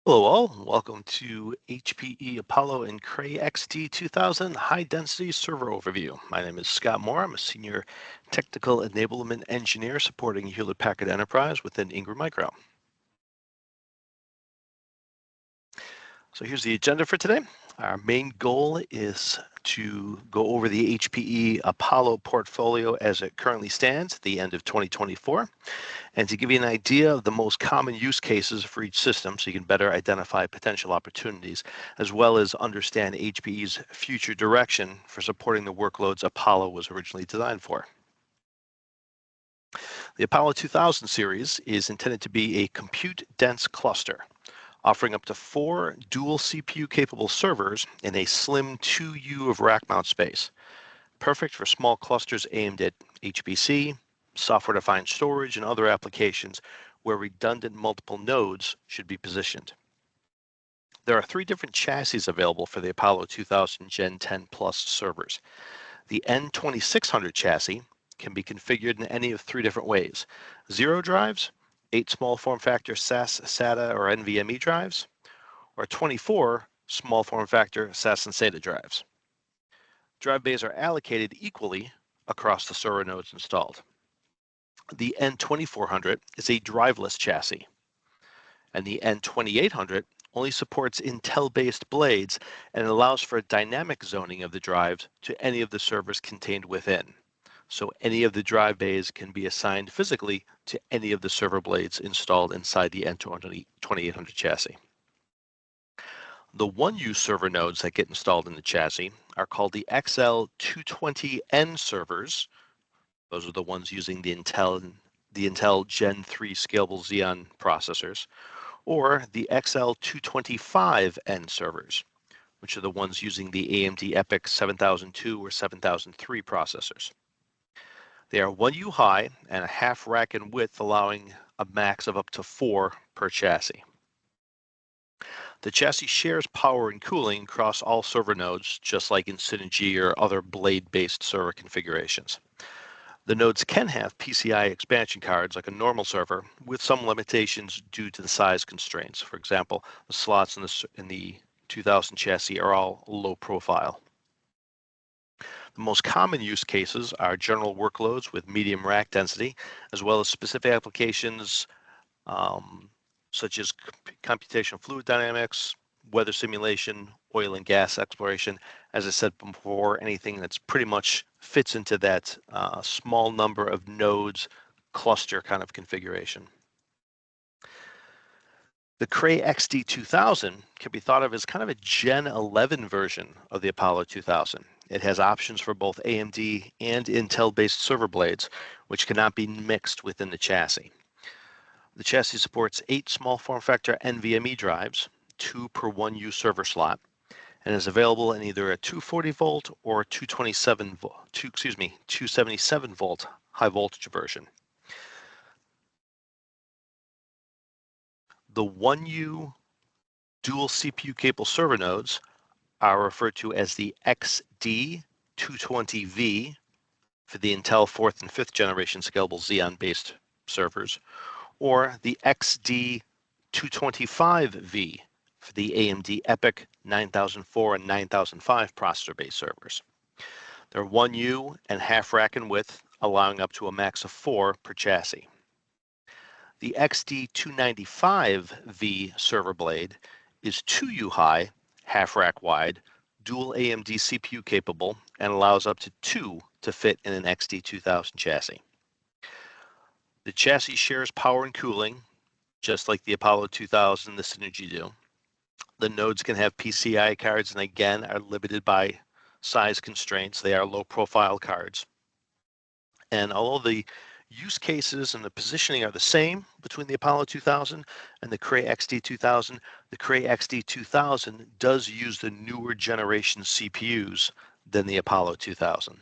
Hello all, welcome to HPE Apollo and Cray XD2000 High Density Server Overview. My name is Scott Moore. I'm a Senior Technical Enablement Engineer supporting Hewlett Packard Enterprise within Ingram Micro. So here's the agenda for today. Our main goal is to go over the HPE Apollo portfolio as it currently stands at the end of 2024. And to give you an idea of the most common use cases for each system so you can better identify potential opportunities, as well as understand HPE's future direction for supporting the workloads Apollo was originally designed for. The Apollo 2000 series is intended to be a compute-dense cluster, offering up to 4 dual CPU-capable servers in a slim 2U of rack mount space, perfect for small clusters aimed at HPC, software-defined storage, and other applications where redundant multiple nodes should be positioned. There are 3 different chassis available for the Apollo 2000 Gen 10 Plus servers. The N2600 chassis can be configured in any of 3 different ways: 0 drives, 8 small form factor SAS, SATA, or NVMe drives, or 24 small form factor SAS and SATA drives. Drive bays are allocated equally across the server nodes installed. The N2400 is a driveless chassis, and the N2800 only supports Intel-based blades and allows for dynamic zoning of the drives to any of the servers contained within. So any of the drive bays can be assigned physically to any of the server blades installed inside the N2800 chassis. The 1U server nodes that get installed in the chassis are called the XL220N servers. Those are the ones using the Intel Gen 3 Scalable Xeon processors, or the XL225N servers, which are the ones using the AMD EPYC 7002 or 7003 processors. They are 1U high and a half rack in width, allowing a max of up to 4 per chassis. The chassis shares power and cooling across all server nodes, just like in Synergy or other blade-based server configurations. The nodes can have PCI expansion cards like a normal server, with some limitations due to the size constraints. For example, the slots in the 2000 chassis are all low profile. The most common use cases are general workloads with medium rack density, as well as specific applications such as computational fluid dynamics, weather simulation, oil and gas exploration. As I said before, anything that's pretty much fits into that small number of nodes cluster kind of configuration. The Cray XD2000 can be thought of as kind of a Gen 11 version of the Apollo 2000. It has options for both AMD and Intel-based server blades, which cannot be mixed within the chassis. The chassis supports 8 small form factor NVMe drives, 2 per 1U server slot, and is available in either a 240 volt or 277 volt high voltage version. The 1U dual CPU capable server nodes are referred to as the XD220V for the Intel 4th and 5th generation scalable Xeon-based servers, or the XD225V for the AMD EPYC 9004 and 9005 processor-based servers. They're 1U and half rack in width, allowing up to a max of 4 per chassis. The XD295V server blade is 2U high, half rack wide, dual AMD CPU capable, and allows up to 2 to fit in an XD2000 chassis. The chassis shares power and cooling, just like the Apollo 2000 and the Synergy do. The nodes can have PCI cards and again are limited by size constraints. They are low profile cards. And although the use cases and the positioning are the same between the Apollo 2000 and the Cray XD2000, the Cray XD2000 does use the newer generation CPUs than the Apollo 2000.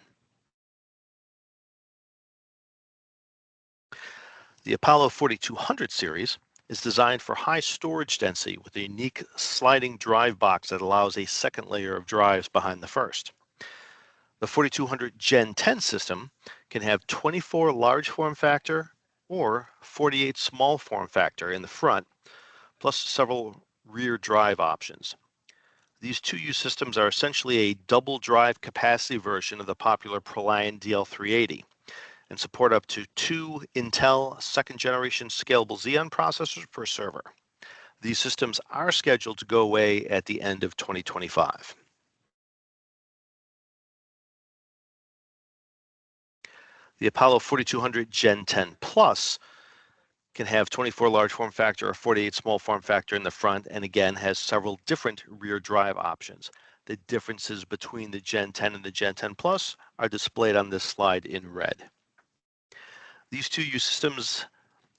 The Apollo 4200 series is designed for high storage density with a unique sliding drive box that allows a second layer of drives behind the first. The 4200 Gen 10 system can have 24 large form factor or 48 small form factor in the front, plus several rear drive options. These 2U systems are essentially a double drive capacity version of the popular ProLiant DL380 and support up to 2 Intel second generation scalable Xeon processors per server. These systems are scheduled to go away at the end of 2025. The Apollo 4200 Gen 10 Plus can have 24 large form factor or 48 small form factor in the front, and again has several different rear drive options. The differences between the Gen 10 and the Gen 10 Plus are displayed on this slide in red. These 2U systems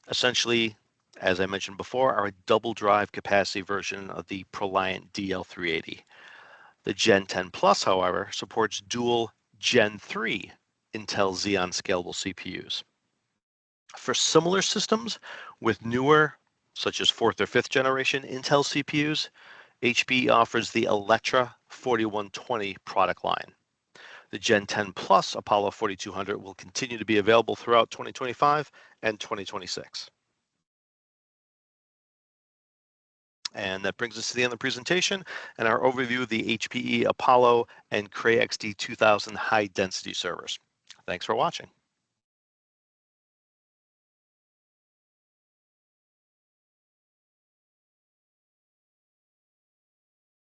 essentially, as I mentioned before, are a double drive capacity version of the ProLiant DL380. The Gen 10 Plus, however, supports dual Gen 3 Intel Xeon scalable CPUs. For similar systems with newer, such as 4th or 5th generation Intel CPUs, HPE offers the Electra 4120 product line. The Gen 10 Plus Apollo 4200 will continue to be available throughout 2025 and 2026. And that brings us to the end of the presentation and our overview of the HPE Apollo and Cray XD2000 high density servers. Thanks for watching.